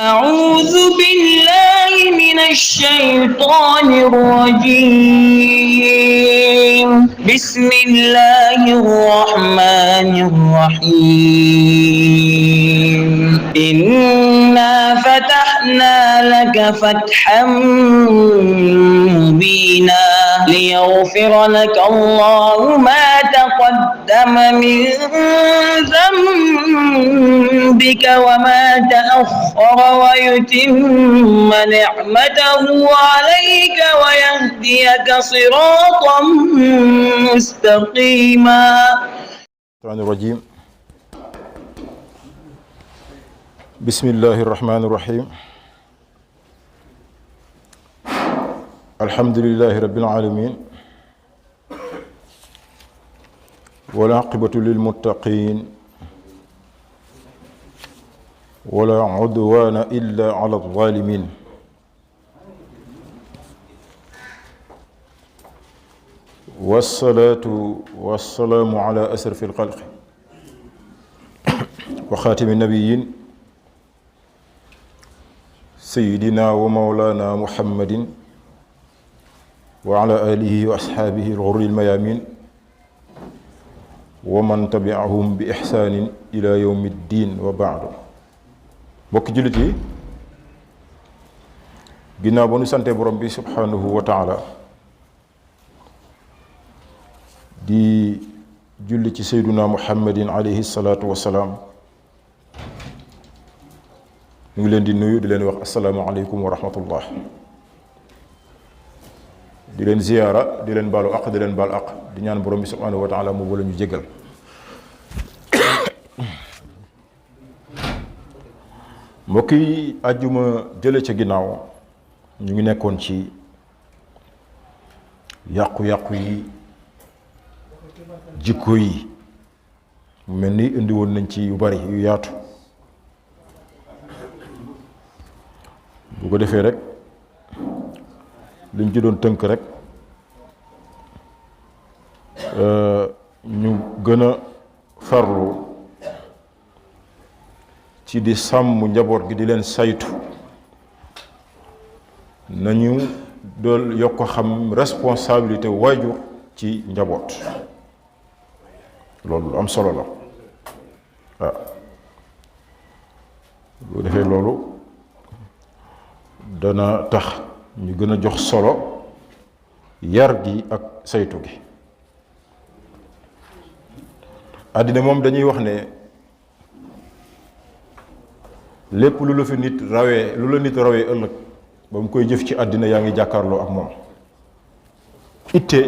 أعوذ بالله من الشيطان الرجيم بسم الله الرحمن الرحيم إنا فتحنا لك فتحا مبينا ليغفر لك الله ما تقدم من ذنبك وما تأخر ويتم نعمته عليك ويهديك صراطا مستقيما. الشيطان الرجيم. بسم الله الرحمن الرحيم. الحمد لله رب العالمين والعاقبة للمتقين ولا عدوان إلا على الظالمين. والصلاة والسلام على أشرف الخلق وخاتم النبيين سيدنا ومولانا محمد وعلى آله وأصحابه الغر الميامين ومن تبعهم بإحسان إلى يوم الدين وبعد. bokk jullit yi ginnaaw ba nu sante borom bi subhanahu wa taala di julli ci seyduna muhammadin alayhi salaatu wasalaam ñu ngi leen di nuyu di leen wax assalaamu aleykum wa rahmatullah, di leen ziyaara, di leen baalu aq, di leen baal aq, di ñaan borom bi subhanahu wa taala mu boole ñu jégal. mbokk yi àjjuma jële ca ginnaaw ñu ngi nekkoon ci yàqu-yàqu yi jikko yi mu mel ni indi woon nañ ci yu bari yu yaatu. bu ko defee rek liñ ci doon tënk rek ñu gën a farlu ci di sàmm njaboot gi, di leen saytu, nañu dool yokk xam responsabilité waajur ci njaboot. loolu am solo la waaw. bu defee loolu dana tax ñu gën a jox solo yar gi ak saytu gi. àddina moom dañuy wax ne lépp lu la fi nit rawee, lu la nit rawee ëllëg ba mu koy jëf ci àddina yaa ngi jàkkaarloo ak moom. itte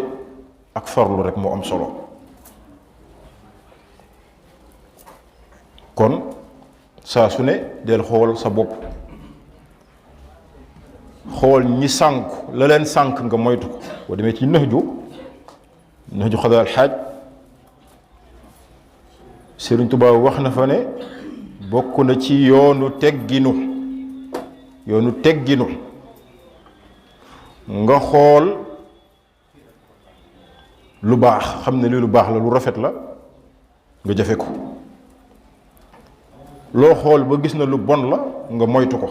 ak farlu rek moo am solo. kon saa su ne del xool sa bopp, xool ñi sànku la leen sànk nga moytu ko. boo demee ci Nahju Xadaal Xaaj, Sëriñ Tuubaa wax na fa ne bokk na ci yoonu tegginu nga xool lu baax, xam ne lii lu baax la, lu rafet la, nga jëfe ko. loo xool ba gis na lu bon la nga moytu ko.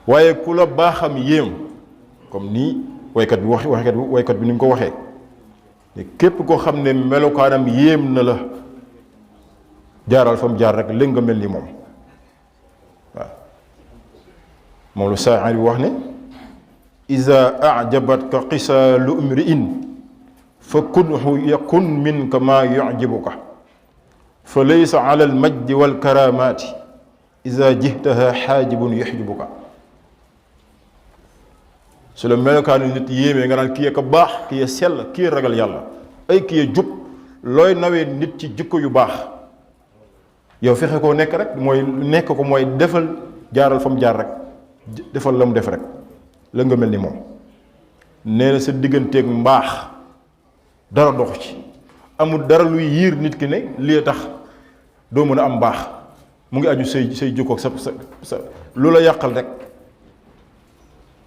waaye ku la baaxam yéem, comme nii waykat bi ni mu ko waxee, ne képp koo xam ne melokaanam yéem na la, jaaral fa mu jaar rek léegi nga mel ni moom. waaw moom lu saa bi wax ne iza ajabatka xisaalu imri'in fa kunhu yakun minka maa yu'jibuka fa laysa ala almajdi walkaramaati iza jihtaha xaajibun yuxjibuka. su la melokaanu nit yéemee nga naan kii a ko baax, kii a sell, kii a ragal yàlla, ay kii a jub, looy nawee nit ci jikko yu baax, yow fexe koo nekk rek, mooy nekk ko mooy defal, jaaral fa mu jaar rek, defal la mu def rek, la nga mel ni moom. nee na sa digganteeg mbaax dara doxu ci, amul dara luy yiir nit ki ne lii tax doo mën a am mbaax. mu ngi aju say jikko sa lu la yàqal rek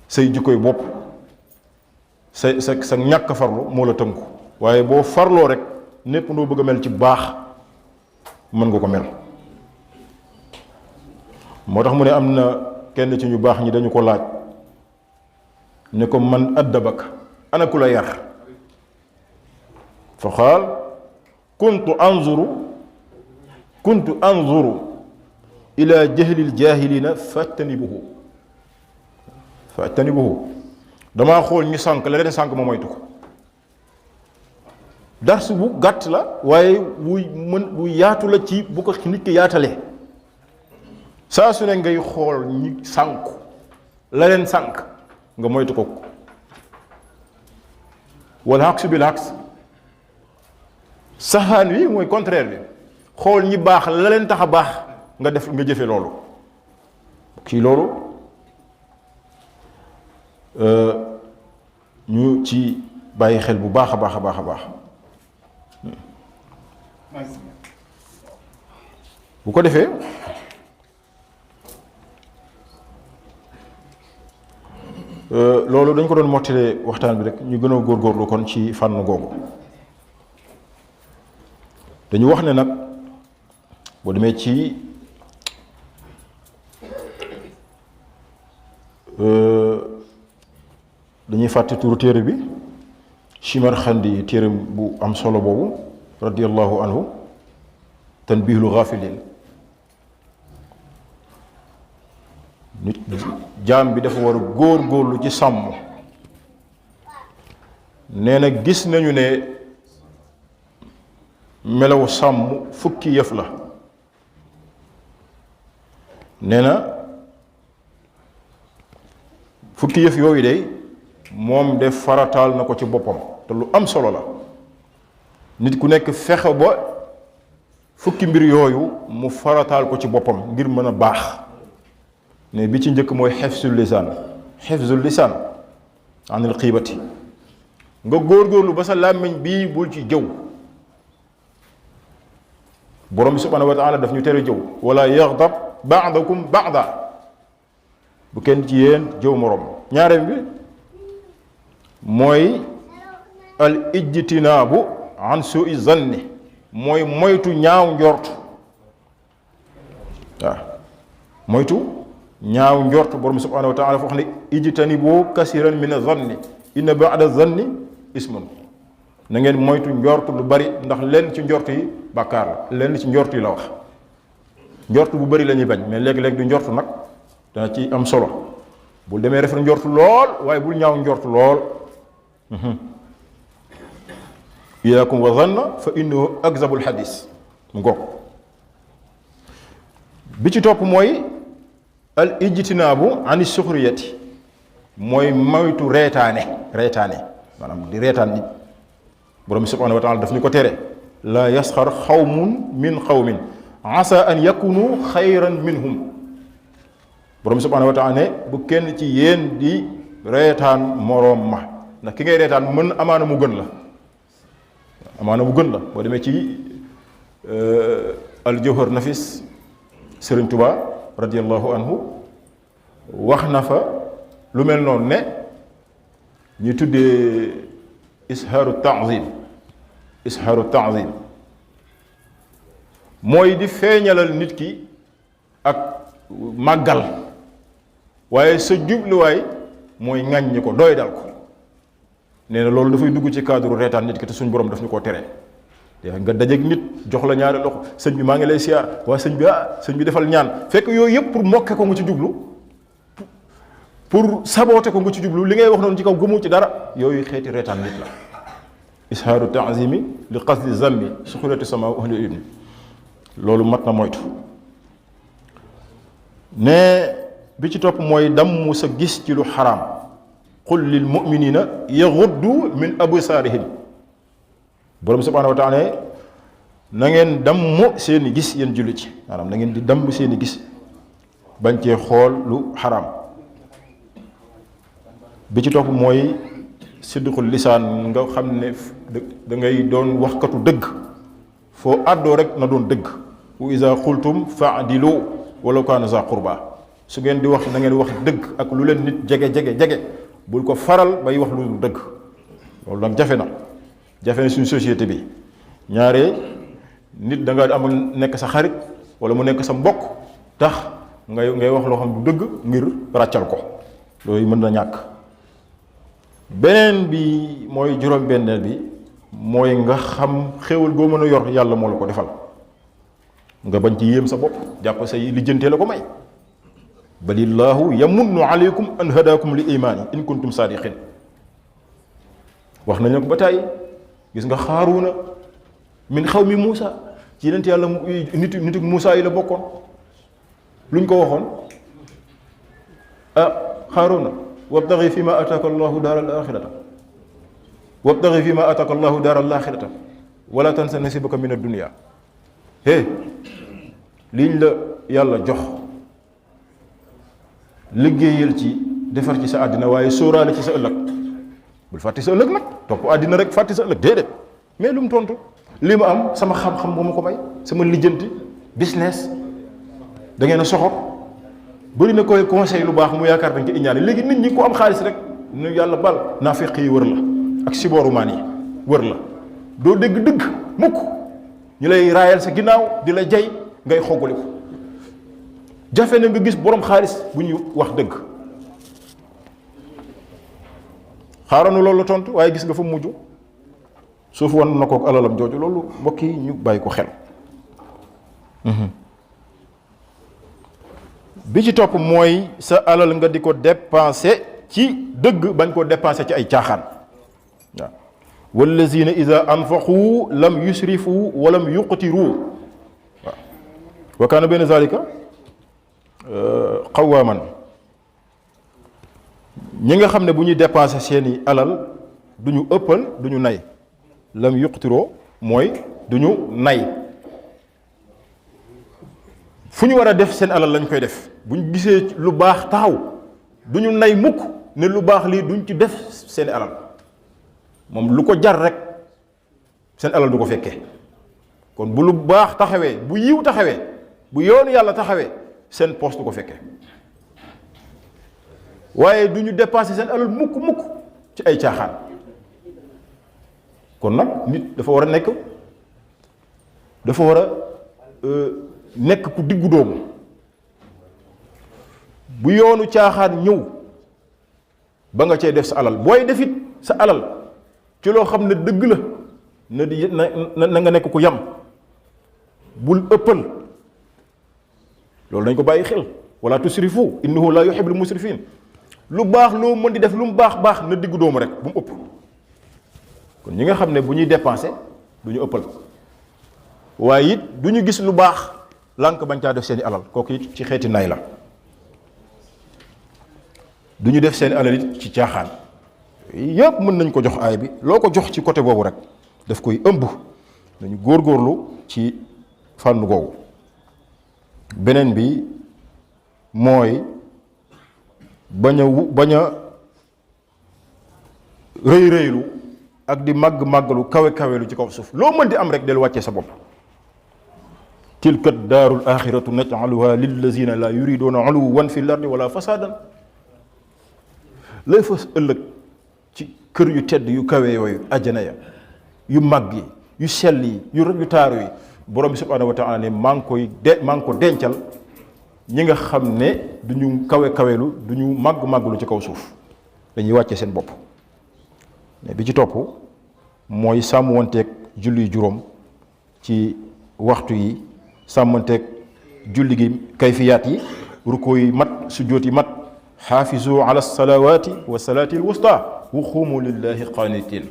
say jikkoy bopp, sa ñàkk farlu moo la tënku. waaye boo farloo rek népp noo bëgg a mel ci baax mën nga ko mel. moo tax mu ne am na kenn ci ñu baax ñi dañu ko laaj ne ko man addabaka ana ku la yar fa qaal kuntu anzuru ila jahlil jaahilina fattanibuhu damaa xool ñu sànk la leen sànk ma moytu ko. dars bu gàtt la waaye bu yaatu la ci bu ko nit ki yaatalee saa su ne ngay xool ñi sànku la leen sànk nga moytu ko. wala aks bil aks saxaan wi mooy contraire bi xool ñi baax la leen tax a baax nga jëfe loolu kii loolu ñu ci bàyyi xel bu baax a baax a baax a baax. bu ko defee loolu dañ ko doon mottalee waxtaan bi rek ñu gën a góorgóorlu kon ci fànn googu dañu wax ne nag boo demee ci dañuy fàtte turu téere bi Shimarxandi téere bu am solo boobu radiyallahu anhu tanbihul ghafilin nit jaam bi dafa war a góor-góorlu ci sàmm nee na gis nañu ne melaw sàmm fukki yëf la nee na fukki yëf yooyu de moom de farataal na ko ci boppam te lu am solo la nit ku nekk fexe ba fukki mbir yooyu mu farataal ko ci boppam ngir mën a baax ne bi ci njëkk mooy xefzul lisaan anil xiibati nga góorgóorlu ba sa làmmiñ bii bul ci jëw borom bi subhanahu wa taala daf ñu tere jëw wala yaxdab baadakum baada bu kenn ci yéen jëw moroom ñaareel bi mooy al ijtinaabu an su'i zanni mooy moytu ñaaw njort waaw moytu ñaaw njort borom subhanahu wa taala foo xam ne ijtanibu kasiran min zanni inna ba'da zanni ismun na ngeen moytu njort lu bari ndax lenn ci njort yi bàkkaar la lenn ci njort yi la wax njort bu bari la ñuy bañ mais léeg-léeg du njort nag dana ci am solo bul demee rafet njort lool waaye bul ñaaw njort lool iyaakum wa zanna fa innahu akzabul xadis mu ngoog bi ci topp mooy al ijtinaabu ani suxriyati mooy moytu reetaane maanaam di reetaan nit borom bi subhanahu wa taala daf ñu ko tere laa yasxar xawmun min xawmin asa an yakunu xayran minhum borom bi subhanahu wa taala ne bu kenn ci yéen di reetaan moroom ma ndax ki ngay reetaan mën amaana mu gën la boo demee ci al jawhar nafis Sëriñ Tuba radiyallahu anhu wax na fa lu mel noonu ne ñu tuddee ishaaru ta'zim mooy di feeñalal nit ki ak màggal waaye sa jubluwaay mooy ŋàññi ko doy dal ko nee na loolu dafay dugg ci cadre reetaan nit ki te suñ borom daf ñu koo tere nga dajeeg nit jox la ñaari loxo sëñ bi maa ngi lay siyaar waa sëñ bi defal ñaan fekk yooyu yëpp pour mokke ko nga ci jublu pour saboter ko nga ci jublu li ngay wax noonu ci kaw gëmoo ci dara yooyu xeeti reetaan nit la ishaaru ta'zimi li qasdi zammi suxurati sama ahli ilmi loolu mat na moytu ne bi ci topp mooy damm sa gis ci lu xaraam qul lil mu'minina yaghuddu min absaarihim borom subhanahu wa taala na ngeen damm seeni gis yéen julli ci maanaam na ngeen di damm seeni gis bañ cee xool lu xaraam bi ci topp mooy sidqul lisaan nga xam ne da ngay doon waxkatu dëgg foo àddoo rek na doon dëgg wa iza qultum fa'dilu walaw kaana za qurba su ngeen di wax na ngeen wax dëgg ak lu leen nit jege bul ko faral bay wax lu dëgg loolu nag jafe na suñu société bi ñaare nit da nga am nekk sa xarit wala mu nekk sa mbokk tax ngay wax loo xam du dëgg ngir ràccal ko loolu mën na ñàkk. beneen bi mooy juróom-benneel bi mooy nga xam xéewal goo mën a yor yàlla moo la ko defal nga bañ ci yéem sa bopp jàpp say lijjantee la ko may. balillaahu yamunnu aleykum an hadakum li imaani in kuntum saadiqin wax nañu ko ba tey gis nga xaaruuna min xaw mi Muusa ci yonent yàlla nitu Muusa yi la bokkoon luñ ko waxoon xaaruuna wabtaxi fi ma ataaka allahu daara al axirata wabtaxi fi ma ataaka allahu daara al axirata wala tansa nasibaka min addunia liñ la yàlla jox liggéeyal ci defar ci sa àddina waaye sóoraale ci sa ëllëg bul fàtte sa ëllëg nag topp àddina rek fàtte sa ëllëg déedéet mais lu mu tontu li ma am sama xam-xam moo ma ko may sama lijjanti business da ngeen a soxor bëri na koy conseil lu baax mu yaakaar dañ ko iñaane léegi nit ñi ku am xaalis rek nu yàlla bal naafiq yi wër la ak sibooru maan yi wër la doo dégg dëgg mukk ñu lay raayal sa ginnaaw di la jay ngay xoggaliku jafe na nga gis borom xaalis bu ñu wax dëgg. xaaroon loolu la tontu waaye gis nga fa mujj suuf wan na ko alalam jooju loolu mbokk yi ñu bàyyi ko xel. bi ci topp mooy sa alal nga di ko dépenser ci dëgg bañ koo dépenser ci ay caaxaan waaw. wallazina ida anfaqu lam yusrifu wa lam yuqtiru waaw wa kaana bayna zalika qawaaman ñi nga xam ne bu ñuy dépenser seeni alal du ñu ëppal du ñu nay lam yuqtiroo mooy du ñu nay fu ñu war a def seen alal lañ koy def bu ñu gisee lu baax taxaw du ñu nay mukk ne lu baax lii duñ ci def seeni alal moom lu ko jar rek seen alal du ko fekkee kon bu lu baax taxawee bu yiw taxawee bu yoonu yàlla taxawee seen poste du ko fekkee waaye du ñu dépenser seen alal mukk mukk ci ay caaxaan kon nag nit dafa war a nekk ku diggu doomu bu yoonu caaxaan ñëw ba nga cee def sa alal booy defit sa alal ci loo xam ne dëgg la na nga nekk ku yam bul ëppal loolu dañ ko bàyyi xel wala tusrifu innahu la yuhibbul musrifin lu baax loo mën di def lu mu baax baax na diggu doomu rek bu mu ëpp kon ñi nga xam ne bu ñuy dépenser du ñu ëppal waaye it du ñu gis lu baax lànk bañ caa def seeni alal kooku it ci xeeti nay la du ñu def seeni alal it ci caaxaan yëpp mën nañ ko jox aay bi loo ko jox ci côté boobu rek daf koy ëmb dañu góorgóorlu ci fànn googu. beneen bi mooy bañ a rëy rëylu ak di màggalu kawe ci kaw suuf loo mën di am rek del wàccee sa bopp. tilka daarul axiratu naj'aluha lillazina la yuriduna uluwan fi lardi wala fasadan lay fas ëllëg ci kër yu tedd yu kawe yooyu àjjana ya yu mag yi yu sell yi yu taaru yi borom bi subhanahu wa taala ne maa ngi ko dencal ñi nga xam ne du ñu kawelu du ñu màgglu ci kaw suuf dañuy wàcce seen bopp. mais bi ci topp mooy sàmmanteeg julli juróom ci waxtu yi sàmmanteeg julli gi kayfiyaat yi rukkoo yi mat sujjóot yi mat xaafizu ala salawaati wa salaati alwusta wa xuumu lillahi qaanitiin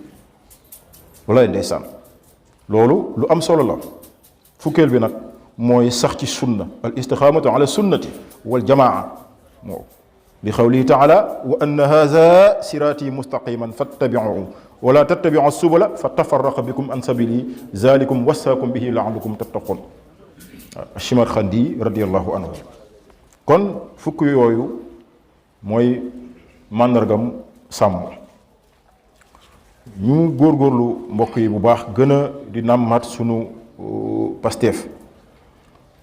walaay ndeysaan loolu lu am solo la. fukkeel bi nag mooy sax ci sunna al istixaamatu ala sunnati wal jamaa moo li xawlihi taala wa anna haza siraati mustaqiman fattabiuhu wala tattabiu subula fa tafarraqa bikum an sabili zalikum wasaakum bihi laallakum tattaqun Shimarxandi radiyallahu anhu. kon fukk yooyu mooy màndargam sàmm ñu góorgóorlu mbokk yi bu baax gën a di nàmmaat sunu Pastef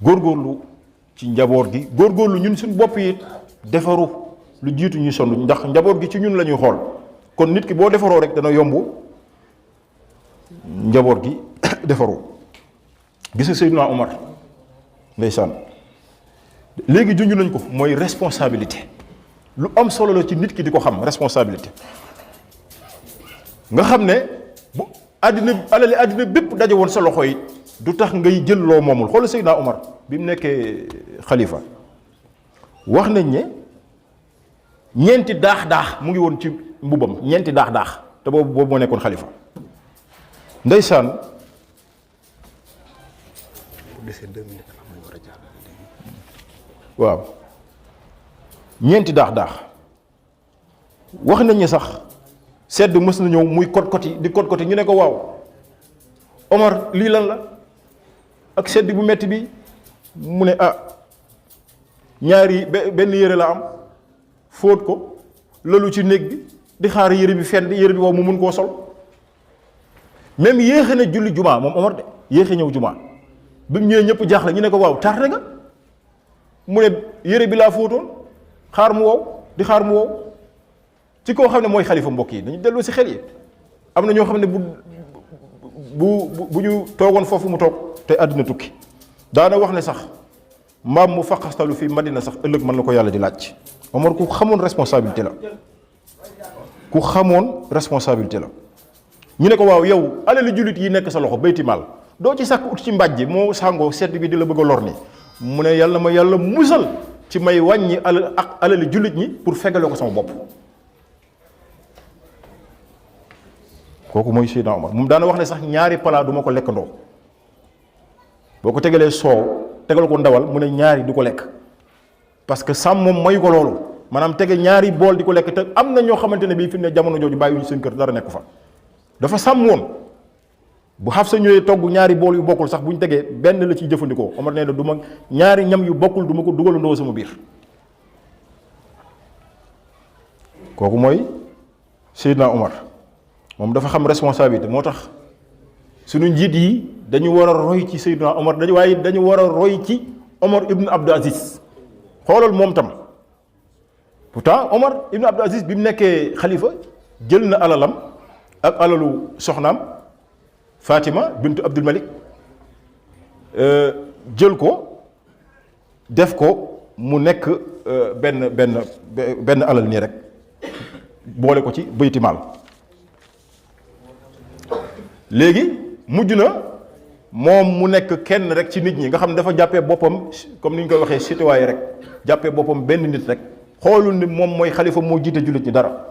góorgóorlu ci njaboot gi góorgóorlu ñun suñu bopp yi defaru lu jiitu ñuy sonn ndax njaboot gi ci ñun la ñuy xool kon nit ki boo defaroo rek dana yomb njaboot gi defaru gis nga Seydina Omar ndeysaan léegi junj nañ ko mooy responsabilité lu am solo la ci nit ki di ko xam responsabilité nga xam ne bu alali àddina bépp daje woon sa loxo yi du tax ngay jël loo moomul xoolal Seydina Omar bi mu nekkee xalifa wax nañ ne ñeenti daax mu ngi woon ci mbubam ñeenti daax te boobu moo nekkoon xalifa ndeysaan waaw ñeenti daax wax nañ ne sax sedd mës na ñëw muy kot-koti di kot-koti ñu ne ko waaw Omar lii lan la ak sedd bu metti bi mu ne ñaari benn yére la am fóot ko lalu ci néeg bi di xaar yére bi fenn yére bi wow mu mun koo sol même yéexe na julli jumaa moom Omar de yéexe ñëw jumaa bi mu ñëwee ñëpp jaaxle ñu ne ko waaw tardé nga mu ne yére bi laa fóotoon xaar mu wow di xaar mu wow ci koo xam ne mooy xalifa mbokk yi dañu delloo si xel yi am na ñoo xam ne bu ñu toogoon foofu mu toog te àddina tukki daana wax ne sax mbaam mu faqastalu fi Madina sax ëllëg mën na ko yàlla di laaj Omar ku xamoon responsabilité la ku xamoon responsabilité la ñu ne ko waaw yow alali jullit yi nekk sa loxo bayti maal doo ci sàkk ut ci mbàjj moo sàngoo sedd bi di la bëgg a lor ni mu ne yàlla ma yàlla musal ci may wàññi alali jullit ñi pour fegale ko sama bopp kooku mooy Seydina Omar moom daana wax ne sax ñaari plat du ma ko lekkandoo boo ko tegalee soow tegal ko ndawal mu ne ñaari du ko lekk parce que sàmm moom mayu ko loolu maanaam tege ñaari bool di ko lekk te am na ñoo xamante ne bii fi ne jamono jooju bàyyiwuñu seen kër dara nekk fa dafa sàmm woon bu Xafsa ñëwee togg ñaari bool yu bokkul sax bu ñu tegee benn la ciy jëfandikoo Omar nee na du ma ñaari ñam yu bokkul du ma ko dugalandoo sama biir kooku mooy Seydina Omar moom dafa xam responsabilité moo tax suñu njiit yi dañu war a roy ci Seydina Omar waaye dañu war a roy ci Omar ibn Abdul Aziz xoolal moom tam pourtant Omar ibn Abdul Aziz bi mu nekkee xalifa jël na alalam ak alalu soxnaam Fatima bintu Abdul Malik jël ko def ko mu nekk benn alal nii rek boole ko ci bayti maal léegi mujj na moom mu nekk kenn rek ci nit ñi nga xam ne dafa jàppee boppam comme ni ñu koy waxee citoyen rek jàppee boppam benn nit rek xoolul ni moom mooy xalifa moo jiite jullit ñi dara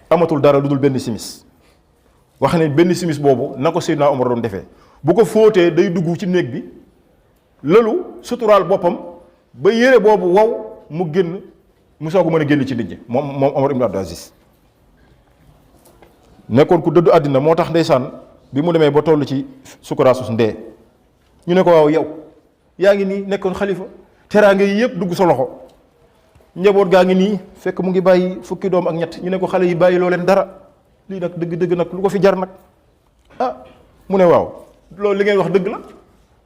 amatul dara lu dul benn simis wax ne benn simis boobu na ko Seydina Omar doon defee bu ko fóotee day dugg ci néeg bi loolu suturaal boppam ba yére boobu wow mu génn mu soog a mën a génn ci nit ñi moom Omar ibn Abdul Aziz nekkoon ku dëddu àddina moo tax ndeysaan bi mu demee ba toll ci sukaraasus ndee ñu ne ko waaw yow yaa ngi nii nekkoon xalifa teraanga yi yëpp dugg sa loxo njaboot gaa ngi nii fekk mu ngi bàyyi fukki doom ak ñett ñu ne ko xale yi bàyyi loo leen dara lii nag dëgg nag lu ko fi jar nag mu ne waaw loolu li ngeen wax dëgg la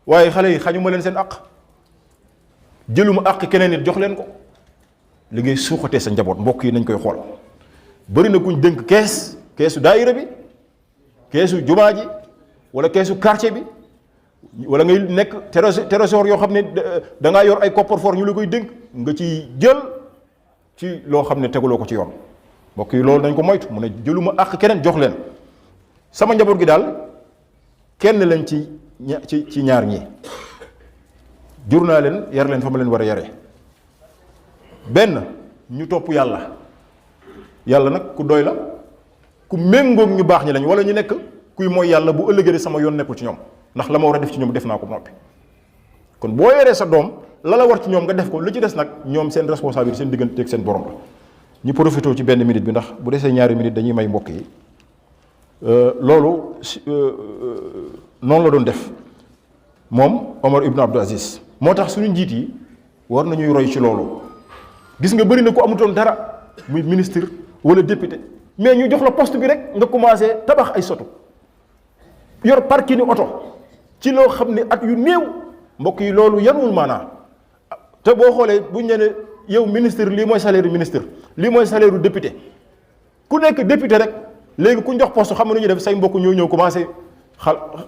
waaye xale yi xañuma leen seen àq jëluma àq keneen nit jox leen ko li ngay suuxatee sa njaboot mbokk yi nañ koy xool bëri na kuñ dénk keesu daayira bi keesu jumaa ji wala keesu quartier bi wala ngay nekk trésor yoo xam ne da ngaa yor ay coffre-fort ñu la koy dénk nga ci jël ci loo xam ne teguloo ko ci yoon mbokk yi loolu nañ ko moytu mu ne jëluma àq keneen jox leen sama njaboot gi daal kenn leen ci ñaar ñi jur naa leen yar leen fa ma leen war a yare benn ñu topp yàlla nag ku doy la ku méngoog ñu baax ñi lañ wala ñu nekk kuy mooy yàlla bu ëllëgee sama yoon nekkul ci ñoom ndax la ma war a def ci ñoom def naa ko noppi kon boo yoree sa doom la war ci ñoom nga def ko lu ci des nag ñoom seen responsabilité seen diggante ak seen borom la ñu profité ci benn minute bi ndax bu desee ñaari minute dañuy may mbokk yi loolu noonu la doon def moom Omar ibn Abdul Aziz moo tax suñu njiit yi war nañuy roy ci loolu gis nga bëri na ko amutoon dara muy ministre wala député mais ñu jox la poste bi rek nga commencé tabax ay soto yor parking oto ci loo xam ne at yu néew mbokk yi loolu yanul maanaa te boo xoolee buñ ne yow ministre lii mooy salaire ministre lii mooy salaire député ku nekk député rek léegi ku ñu jox poste xam nga nu ñuy def say mbokk ñoo ñëw commencé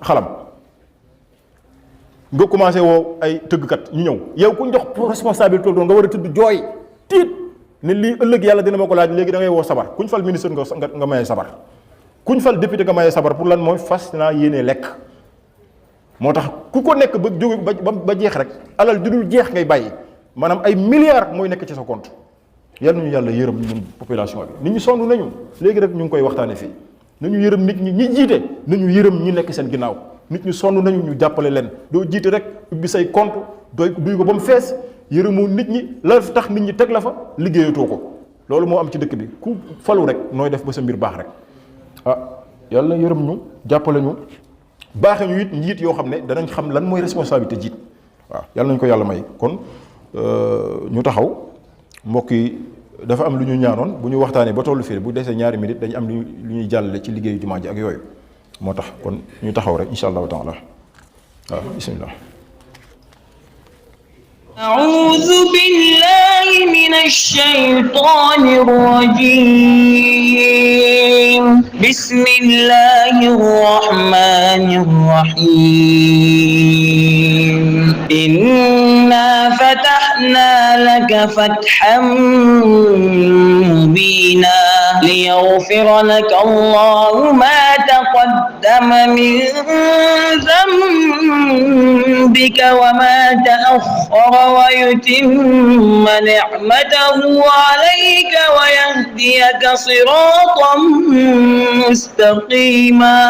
xalam nga commencé woo ay tëggkat ñu ñëw yow ku ñu jox responsabilité doon nga war a tudd jooy tiit ne lii ëllëg yàlla dina ma ko laaj léegi da ngay woo sabar kuñ fal ministre nga mayee sabar kuñ fal député nga mayee sabar pour lan mooy fas naa yéenee lekk moo tax ku ko nekk ba jóge ba jeex rek alal ju dul jeex ngay bàyyi maanaam ay milliards mooy nekk ci sa compte yal nañu yàlla yërëm ñun population bi nit ñi sonn nañu léegi rek ñu ngi koy waxtaane fii nañu yërëm nit ñi jiite nañu yërëm ñi nekk seen ginnaaw nit ñu sonn nañu ñu jàppale leen doo jiite rek ubbi say compte duy ko ba mu fees yërëmoo nit ñi la tax nit ñi teg la fa liggéeyatoo ko loolu moo am ci dëkk bi ku falu rek nooy def ba sa mbir baax rek ah yàlla yërëm ñu jàppale ñu baaxe ñu it njiit yoo xam ne danañ xam lan mooy responsabilité jiit waaw yàlla nañ ko yàlla may kon ñu taxaw mbokk yi dafa am lu ñu ñaanoon bu ñu waxtaanee ba tollu fii bu desee ñaari minute dañu am lu ñuy jàllale ci liggéeyu jumaa ji ak yooyu moo tax kon ñu taxaw rek insha allahu taala waaw bismillah أعوذ بالله من الشيطان الرجيم بسم الله الرحمن الرحيم إنا فتحنا لك فتحا مبينا ليغفر لك الله ما تقدم من ذنبك وما تأخر ويتم نعمته عليك ويهديك صراطا مستقيما